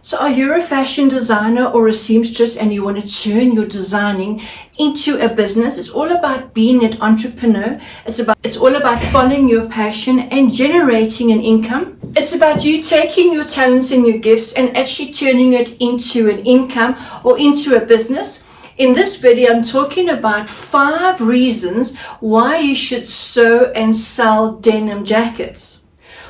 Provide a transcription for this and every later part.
So are you a fashion designer or a seamstress and you want to turn your designing into a business? It's all about being an entrepreneur. It's all about following your passion and generating an income. It's about you taking your talents and your gifts and actually turning it into an income or into a business. In this video, I'm talking about 5 reasons why you should sew and sell denim jackets.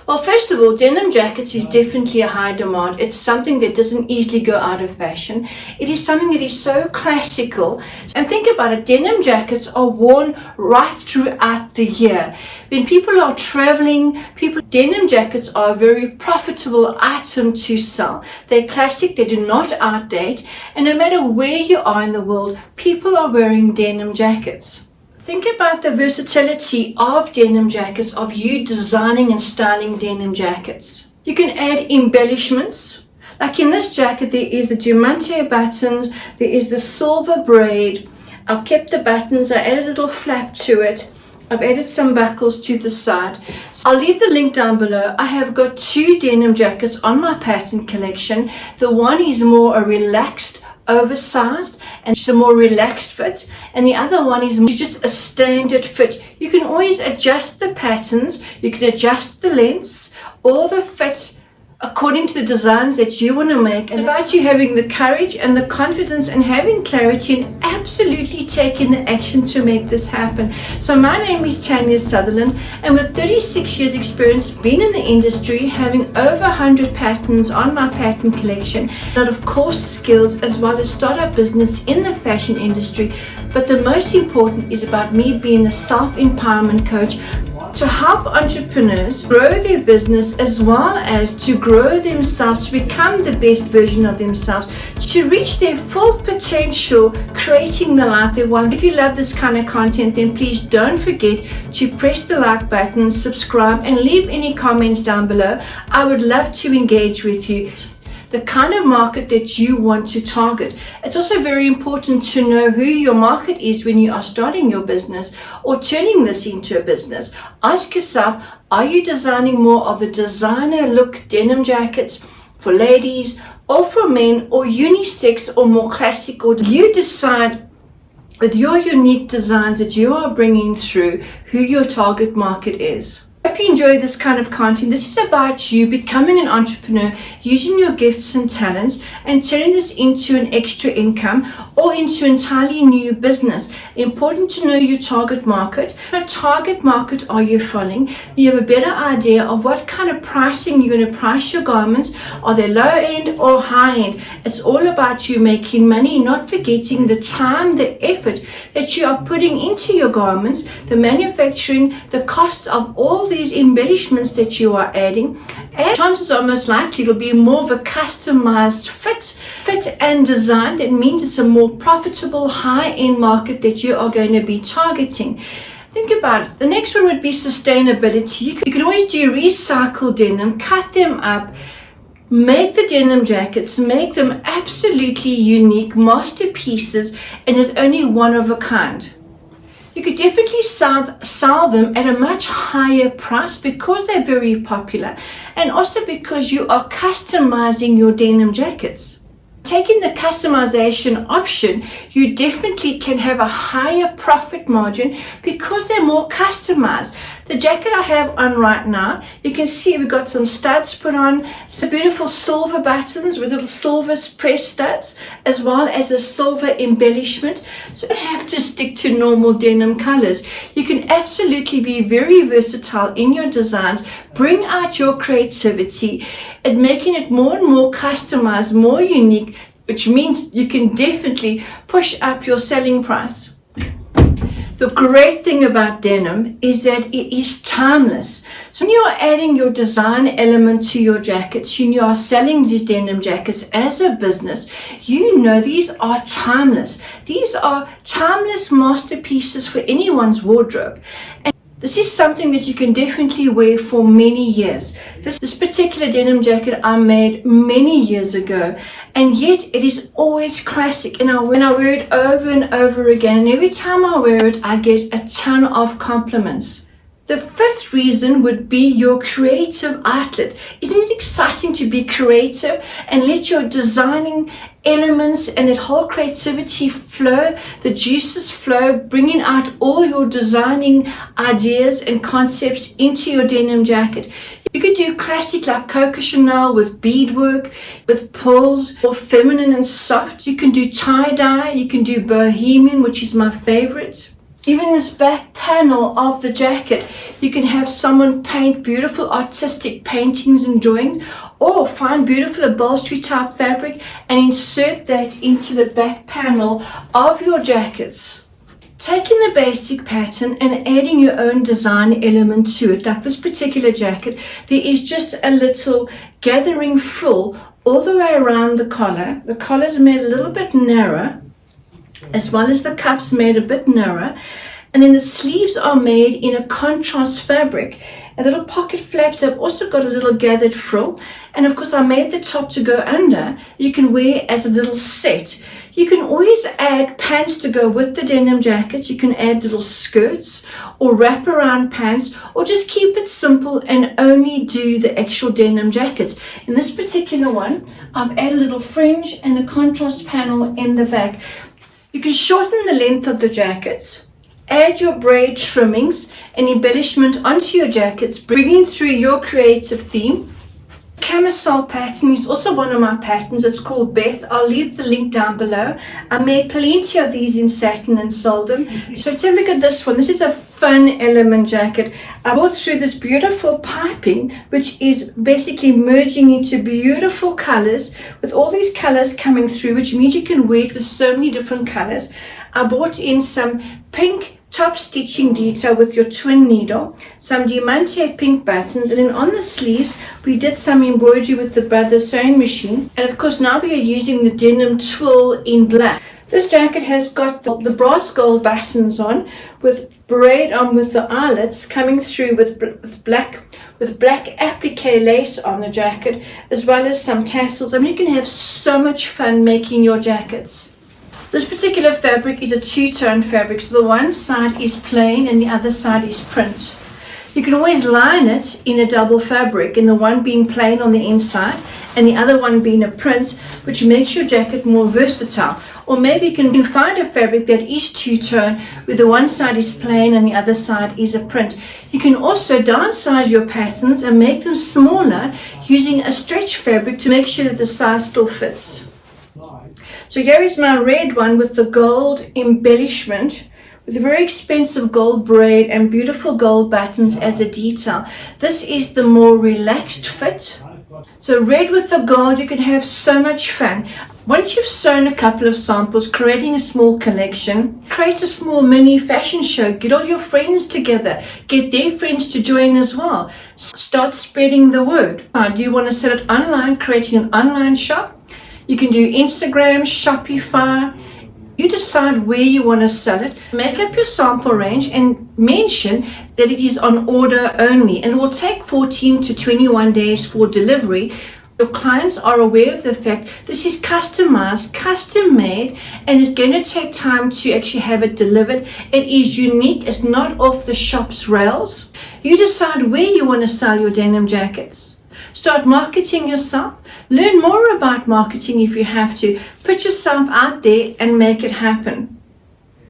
Well, first of all, denim jackets is definitely a high demand. It's something that doesn't easily go out of fashion. It is something that is so classical. And think about it, denim jackets are worn right throughout the year. When people are traveling, denim jackets are a very profitable item to sell. They're classic, they do not outdate, and no matter where you are in the world, people are wearing denim jackets. Think about the versatility of denim jackets, of you designing and styling denim jackets. You can add embellishments. Like in this jacket, there is the diamante buttons, there is the silver braid. I've kept the buttons, I added a little flap to it. I've added some buckles to the side. So I'll leave the link down below. I have got 2 denim jackets on my pattern collection. The one is more a relaxed, oversized, and it's a more relaxed fit, and the other one is just a standard fit. You can always adjust the patterns, you can adjust the lengths, all the fits according to the designs that you want to make. It's about you having the courage and the confidence and having clarity and absolutely taking the action to make this happen. So my name is Tania Sutherland, and with 36 years experience being in the industry, having over 100 patterns on my pattern collection, a lot of course skills as well as startup business in the fashion industry. But the most important is about me being a self-empowerment coach to help entrepreneurs grow their business as well as to grow themselves, to become the best version of themselves, to reach their full potential, creating the life they want. If you love this kind of content, then please don't forget to press the like button, subscribe, and leave any comments down below. I would love to engage with you. The kind of market that you want to target. It's also very important to know who your market is when you are starting your business or turning this into a business. Ask yourself, are you designing more of the designer look denim jackets for ladies or for men, or unisex or more classic, or you decide with your unique designs that you are bringing through who your target market is. I hope you enjoy this kind of content. This is about you becoming an entrepreneur, using your gifts and talents and turning this into an extra income or into an entirely new business. Important to know your target market. What target market are you following? You have a better idea of what kind of pricing you're going to price your garments. Are they low end or high end? It's all about you making money, not forgetting the time, the effort that you are putting into your garments, the manufacturing, the cost of all these embellishments that you are adding, and chances are most likely it'll be more of a customized fit and design. That means it's a more profitable high-end market that you are going to be targeting. Think about it. The next one would be sustainability. You can always do recycled denim, cut them up, make the denim jackets, make them absolutely unique masterpieces, and there's only one of a kind. You could definitely sell them at a much higher price because they're very popular, and also because you are customizing your denim jackets. Taking the customization option, you definitely can have a higher profit margin because they're more customized. The jacket I have on right now, you can see we've got some studs put on, some beautiful silver buttons with little silver press studs, as well as a silver embellishment. So you don't have to stick to normal denim colors. You can absolutely be very versatile in your designs, bring out your creativity and making it more and more customized, more unique, which means you can definitely push up your selling price. The great thing about denim is that it is timeless. So when you are adding your design element to your jackets, you are selling these denim jackets as a business, you know these are timeless. These are timeless masterpieces for anyone's wardrobe. And this is something that you can definitely wear for many years. This particular denim jacket I made many years ago, and yet it is always classic, and I wear it over and over again, and every time I wear it I get a ton of compliments. The fifth reason would be your creative outlet. Isn't it exciting to be creative and let your designing elements and that whole creativity flow, the juices flow, bringing out all your designing ideas and concepts into your denim jacket. You could do classic like Coco Chanel with beadwork, with pearls, or feminine and soft. You can do tie-dye, you can do bohemian, which is my favorite. Even this back panel of the jacket, you can have someone paint beautiful artistic paintings and drawings, or find beautiful upholstery type fabric and insert that into the back panel of your jackets. Taking the basic pattern and adding your own design element to it, like this particular jacket, there is just a little gathering frill all the way around the collar. The collar is made a little bit narrow, as well as the cuffs made a bit narrower, and then the sleeves are made in a contrast fabric. And little pocket flaps have also got a little gathered frill, and of course I made the top to go under. You can wear as a little set. You can always add pants to go with the denim jacket. You can add little skirts or wrap around pants, or just keep it simple and only do the actual denim jackets. In this particular one, I've added a little fringe and a contrast panel in the back. You can shorten the length of the jackets, add your braid trimmings and embellishment onto your jackets, bringing through your creative theme. Camisole pattern is also one of my patterns. It's called Beth. I'll leave the link down below. I made plenty of these in satin and sold them. So let's have a look at this one. This is a fun element jacket. I brought through this beautiful piping, which is basically merging into beautiful colors, with all these colors coming through, which means you can wear it with so many different colors. I brought in some pink top stitching detail with your twin needle, some diamante pink buttons, and then on the sleeves we did some embroidery with the Brothers sewing machine. And of course now we are using the denim twill in black. This jacket has got the brass gold buttons on, with braid on with the eyelets coming through with black applique lace on the jacket, as well as some tassels. I mean, you can have so much fun making your jackets. This particular fabric is a two-tone fabric, so the one side is plain and the other side is print. You can always line it in a double fabric, and the one being plain on the inside and the other one being a print, which makes your jacket more versatile. Or maybe you can find a fabric that is two-tone, where the one side is plain and the other side is a print. You can also downsize your patterns and make them smaller using a stretch fabric to make sure that the size still fits. So here is my red one with the gold embellishment, with a very expensive gold braid and beautiful gold buttons as a detail. This is the more relaxed fit. So red with the gold, you can have so much fun. Once you've sewn a couple of samples, creating a small collection, create a small mini fashion show, get all your friends together, get their friends to join as well. Start spreading the word. Do you want to sell it online, creating an online shop? You can do Instagram, Shopify. You decide where you want to sell it. Make up your sample range and mention that it is on order only, and it will take 14 to 21 days for delivery. Your clients are aware of the fact this is customized, custom made, and it's going to take time to actually have it delivered. It is unique. It's not off the shop's rails. You decide where you want to sell your denim jackets. Start marketing yourself. Learn more about marketing if you have to. Put yourself out there and make it happen.